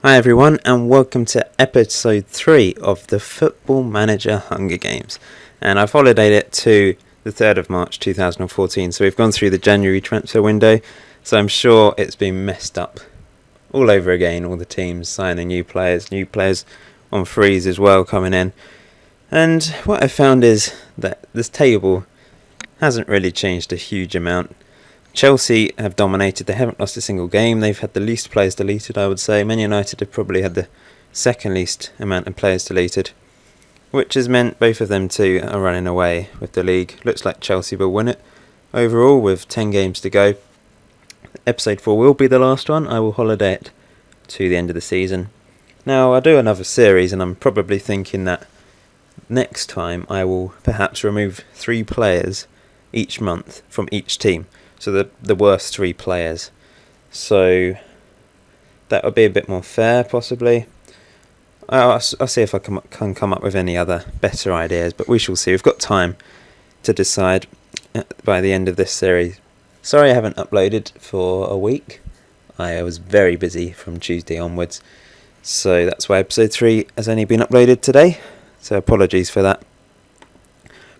Hi everyone, and welcome to episode 3 of the Football Manager Hunger Games. And I've holidayed it to the 3rd of March 2014, so we've gone through the January transfer window, so I'm sure it's been messed up all over again, all the teams signing new players on frees as well coming in. And what I've found is that this table hasn't really changed a huge amount. Chelsea have dominated, they haven't lost a single game, they've had the least players deleted, I would say. Man United have probably had the second least amount of players deleted, which has meant both of them two are running away with the league. Looks like Chelsea will win it overall with 10 games to go. Episode 4 will be the last one. I will holiday it to the end of the season. Now I'll do another series, and I'm probably thinking that next time I will perhaps remove 3 players each month from each team. So the worst 3 players. So that would be a bit more fair, possibly. I'll see if I can come up with any other better ideas, but we shall see. We've got time to decide by the end of this series. Sorry I haven't uploaded for a week. I was very busy from Tuesday onwards, so that's why episode 3 has only been uploaded today. So apologies for that.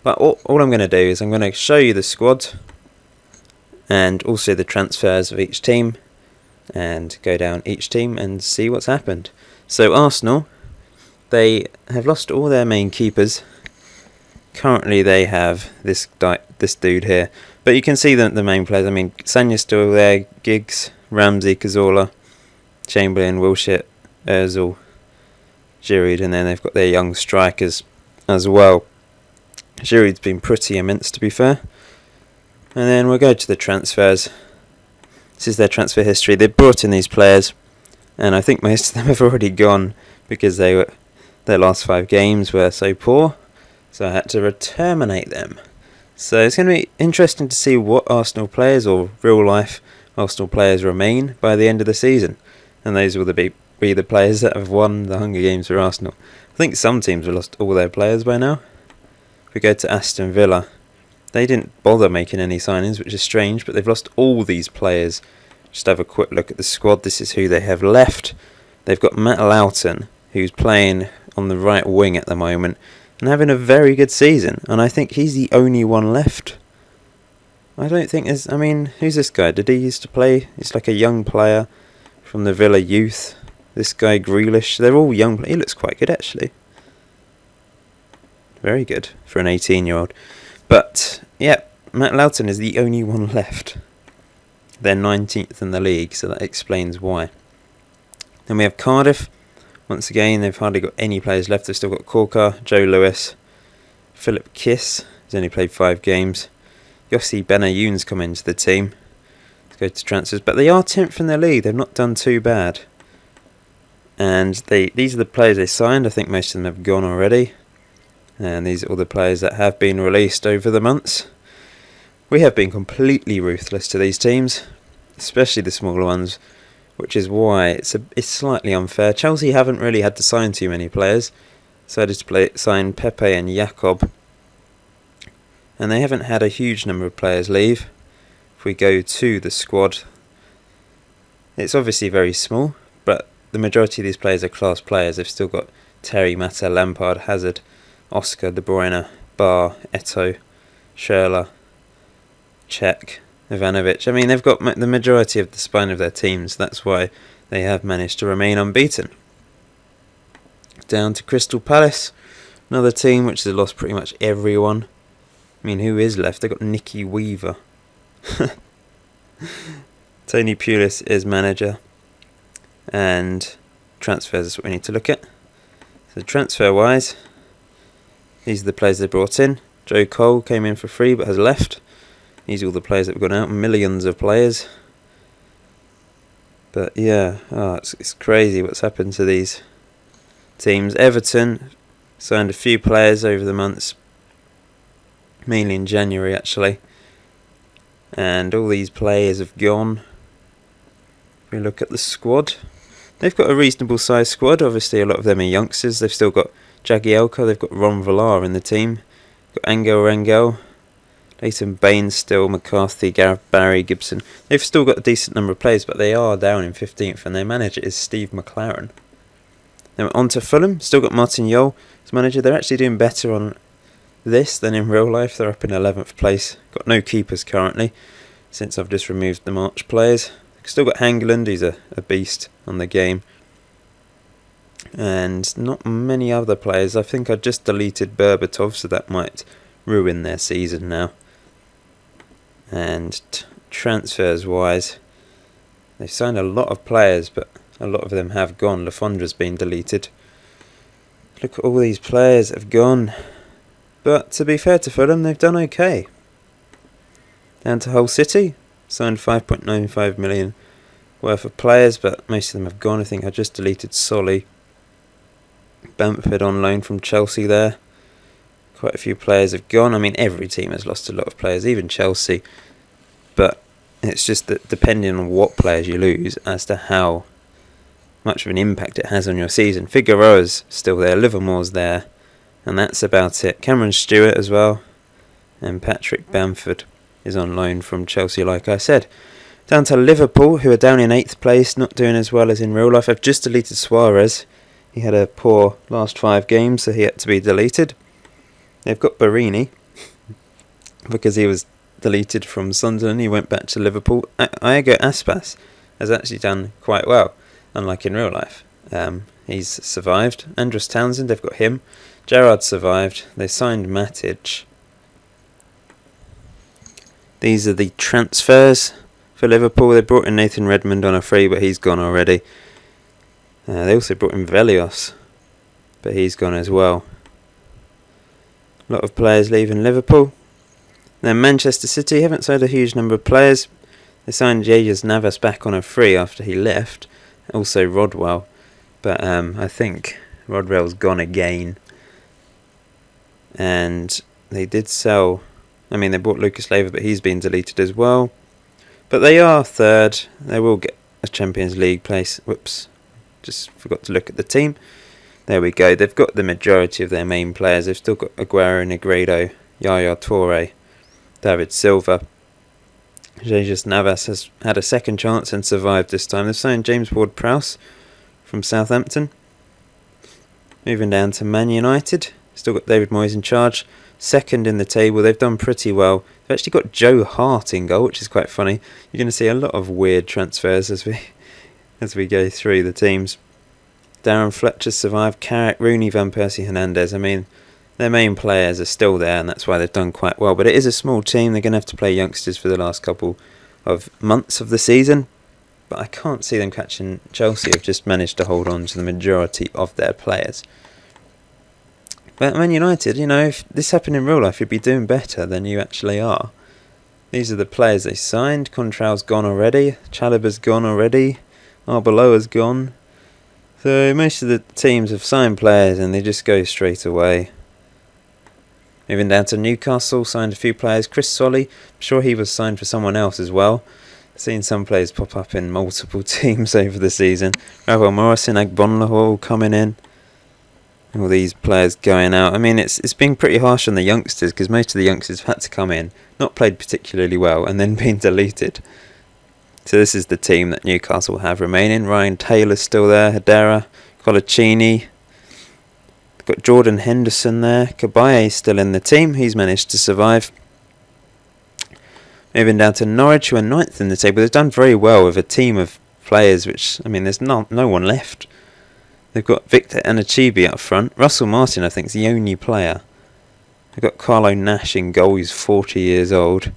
But all I'm going to do is I'm going to show you the squad and also the transfers of each team, and go down each team and see what's happened. So Arsenal, they have lost all their main keepers. Currently they have this dude here, but you can see the main players. I mean, Sanya's still there, Giggs, Ramsey, Cazorla, Chamberlain, Wilshere, Ozil, Giroud, and then they've got their young strikers as well. Giroud's been pretty immense, to be fair. And then we'll go to the transfers. This is their transfer history. They brought in these players, and I think most of them have already gone because their last 5 games were so poor. So I had to terminate them. So it's going to be interesting to see what Arsenal players or real life Arsenal players remain by the end of the season. And those will be the players that have won the Hunger Games for Arsenal. I think some teams have lost all their players by now. If we go to Aston Villa, they didn't bother making any signings, which is strange, but they've lost all these players. Just have a quick look at the squad. This is who they have left. They've got Matt Loughton, who's playing on the right wing at the moment and having a very good season, and I think he's the only one left. I don't think there's... I mean, who's this guy? Did he used to play? He's like a young player from the Villa youth. This guy, Grealish. They're all young. He looks quite good, actually. Very good for an 18-year-old. But, yeah, Matt Loughton is the only one left. They're 19th in the league, so that explains why. Then we have Cardiff. Once again, they've hardly got any players left. They've still got Corker, Joe Lewis, Philip Kiss. He's only played 5 games. Yossi Benayoun's come into the team. Let's go to transfers. But they are 10th in the league. They've not done too bad. And these are the players they signed. I think most of them have gone already. And these are all the players that have been released over the months. We have been completely ruthless to these teams, especially the smaller ones, which is why it's slightly unfair. Chelsea haven't really had to sign too many players. Decided to sign Pepe and Jakob, and they haven't had a huge number of players leave. If we go to the squad, it's obviously very small, but the majority of these players are class players. They've still got Terry, Mata, Lampard, Hazard, Oscar, De Bruyne, Bar, Eto'o, Schürrle, Cech, Ivanovic. I mean, they've got the majority of the spine of their teams. That's why they have managed to remain unbeaten. Down to Crystal Palace, another team which has lost pretty much everyone. I mean, who is left? They've got Nicky Weaver. Tony Pulis is manager. And transfers is what we need to look at. So transfer-wise, these are the players they brought in. Joe Cole came in for free but has left. These are all the players that have gone out. Millions of players. But yeah, it's crazy what's happened to these teams. Everton signed a few players over the months. Mainly in January, actually. And all these players have gone. If we look at the squad, they've got a reasonable sized squad. Obviously, a lot of them are youngsters. They've still got Jagielka. They've got Ron Villar in the team. Got Angel Rangel, Leighton Baines still, McCarthy, Gareth Barry, Gibson. They've still got a decent number of players, but they are down in 15th, and their manager is Steve McLaren. Then on to Fulham, still got Martin Jol as manager. They're actually doing better on this than in real life. They're up in 11th place. Got no keepers currently, since I've just removed the March players. Still got Hangeland, he's a beast on the game. And not many other players. I think I just deleted Berbatov, so that might ruin their season now. And transfers wise, they've signed a lot of players, but a lot of them have gone. Lefondra's been deleted. Look at all these players that have gone. But to be fair to Fulham, they've done okay. Down to Hull City, signed 5.95 million worth of players, but most of them have gone. I think I just deleted Solly. Bamford on loan from Chelsea there. Quite a few players have gone. I mean, every team has lost a lot of players, even Chelsea. But it's just that depending on what players you lose as to how much of an impact it has on your season. Figueroa's still there, Livermore's there, and that's about it. Cameron Stewart as well, and Patrick Bamford is on loan from Chelsea, like I said. Down to Liverpool, who are down in 8th place, not doing as well as in real life. I've just deleted Suarez. He had a poor last 5 games, so he had to be deleted. They've got Barini, because he was deleted from Sunderland. He went back to Liverpool. Iago Aspas has actually done quite well, unlike in real life. He's survived. Andros Townsend, they've got him. Gerrard survived. They signed Matic. These are the transfers for Liverpool. They brought in Nathan Redmond on a free, but he's gone already. They also brought in Velios, but he's gone as well. A lot of players leaving Liverpool. Then Manchester City haven't signed a huge number of players. They signed Yejaz Navas back on a free after he left. Also Rodwell. But I think Rodwell's gone again. And they did sell... I mean, they bought Lucas Leiva, but he's been deleted as well. But they are third. They will get a Champions League place. Whoops. Just forgot to look at the team. There we go. They've got the majority of their main players. They've still got Aguero, Negredo, Yaya Toure, David Silva. Jesus Navas has had a second chance and survived this time. They've signed James Ward-Prowse from Southampton. Moving down to Man United. Still got David Moyes in charge. Second in the table. They've done pretty well. They've actually got Joe Hart in goal, which is quite funny. You're going to see a lot of weird transfers as we go through the teams. Darren Fletcher survived. Carrick, Rooney, Van Persie, Hernandez. I mean, their main players are still there, and that's why they've done quite well. But it is a small team. They're going to have to play youngsters for the last couple of months of the season. But I can't see them catching Chelsea. Have just managed to hold on to the majority of their players. But Man United, if this happened in real life, you'd be doing better than you actually are. These are the players they signed. Contral's gone already. Chalobah's gone already. Arbeloa's gone. So most of the teams have signed players and they just go straight away. Moving down to Newcastle, signed a few players. Chris Solly, I'm sure he was signed for someone else as well. I've seen some players pop up in multiple teams over the season. Ravel Morrison, Agbonlahor all coming in. All these players going out. I mean, it's been pretty harsh on the youngsters because most of the youngsters have had to come in, not played particularly well, and then been deleted. So this is the team that Newcastle have remaining. Ryan Taylor's still there. Hedera, Colaccini. Got Jordan Henderson there. Cabaye's still in the team. He's managed to survive. Moving down to Norwich, who are 9th in the table. They've done very well with a team of players which, I mean, there's no one left. They've got Victor Anachibi up front. Russell Martin, I think, is the only player. They've got Carlo Nash in goal. He's 40 years old.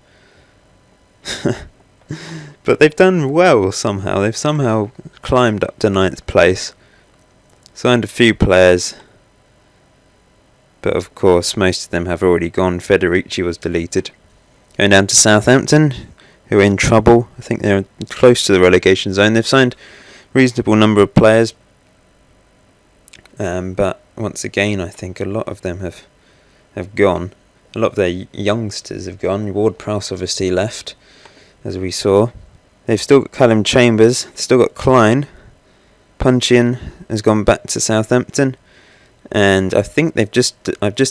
But they've done well somehow. They've somehow climbed up to 9th place. Signed a few players. But of course, most of them have already gone. Federici was deleted. Going down to Southampton, who are in trouble. I think they're close to the relegation zone. They've signed a reasonable number of players. But once again, I think a lot of them have gone. A lot of their youngsters have gone. Ward-Prowse obviously left, as we saw. They've still got Callum Chambers. They've still got Klein. Puncheon has gone back to Southampton. And I think I've just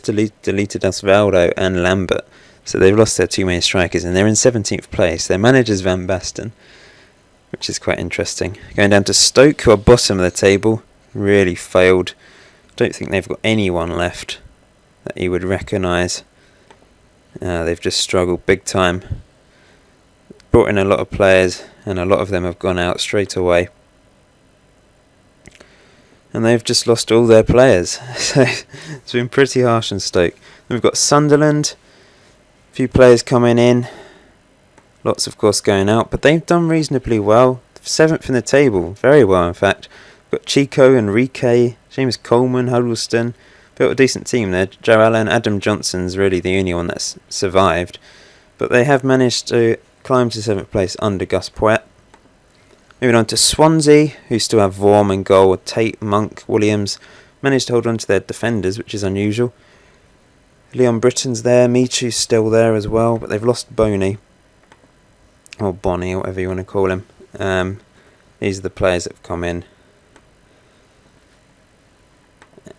deleted Osvaldo and Lambert. So they've lost their two main strikers and they're in 17th place. Their manager's Van Basten, which is quite interesting. Going down to Stoke, who are bottom of the table. Really failed. Don't think they've got anyone left that you would recognise. They've just struggled big time. Brought in a lot of players and a lot of them have gone out straight away. And they've just lost all their players. So it's been pretty harsh on Stoke. Then we've got Sunderland. A few players coming in. Lots of course going out. But they've done reasonably well. 7th in the table. Very well in fact. We've got Chico, Enrique, Seamus Coleman, Huddleston. Built a decent team there. Joe Allen, Adam Johnson's really the only one that's survived. But they have managed to climb to 7th place under Gus Poyet. Moving on to Swansea, who still have Vorm in goal, Tate, Monk, Williams. Managed to hold on to their defenders, which is unusual. Leon Britton's there, Michu's still there as well, but they've lost Boney. Or Bonnie, or whatever you want to call him. These are the players that have come in.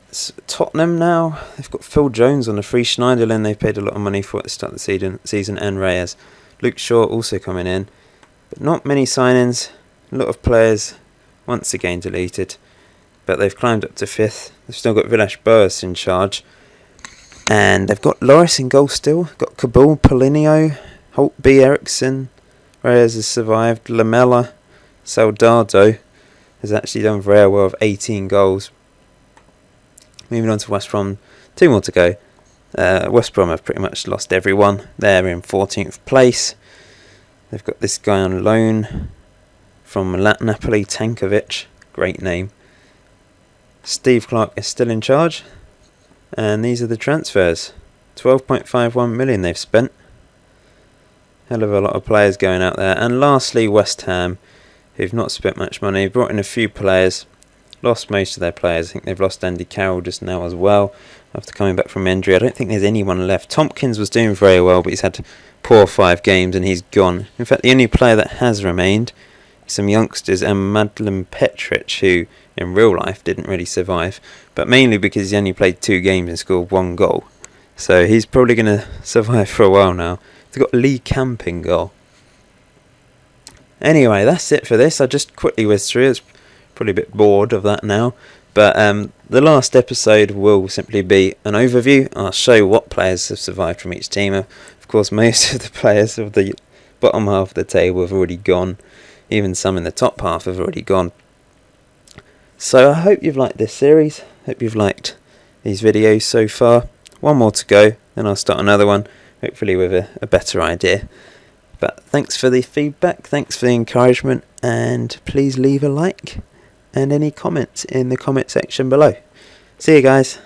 It's Tottenham now. They've got Phil Jones on a free. Schneiderlin they've paid a lot of money for at the start of the season, and Reyes. Luke Shaw also coming in. But not many signings. A lot of players once again deleted. But they've climbed up to 5th. They've still got Vilas Boas in charge. And they've got Loris in goal still. Got Kabul, Paulinho, Holt B. Eriksson. Reyes has survived. Lamella, Soldado has actually done very well with 18 goals. Moving on to West Brom. 2 more to go. West Brom have pretty much lost everyone. They're in 14th place. They've got this guy on loan from Napoli, Tankovic. Great name. Steve Clark is still in charge. And these are the transfers. 12.51 million they've spent. Hell of a lot of players going out there. And lastly, West Ham, who've not spent much money. Brought in a few players. Lost most of their players. I think they've lost Andy Carroll just now as well. After coming back from injury. I don't think there's anyone left. Tompkins was doing very well, but he's had poor 5 games and he's gone. In fact, the only player that has remained is some youngsters and Madeleine Petric, who in real life didn't really survive. But mainly because he only played 2 games and scored 1 goal. So he's probably going to survive for a while now. They've got Lee Camp in goal. Anyway, that's it for this. I just quickly whizzed through. It's probably a bit bored of that now. But the last episode will simply be an overview. I'll show what players have survived from each team. Of course, most of the players of the bottom half of the table have already gone. Even some in the top half have already gone. So I hope you've liked this series. Hope you've liked these videos so far. 1 more to go, then I'll start another one. Hopefully with a better idea. But thanks for the feedback. Thanks for the encouragement. And please leave a like. And any comments in the comment section below. See you guys.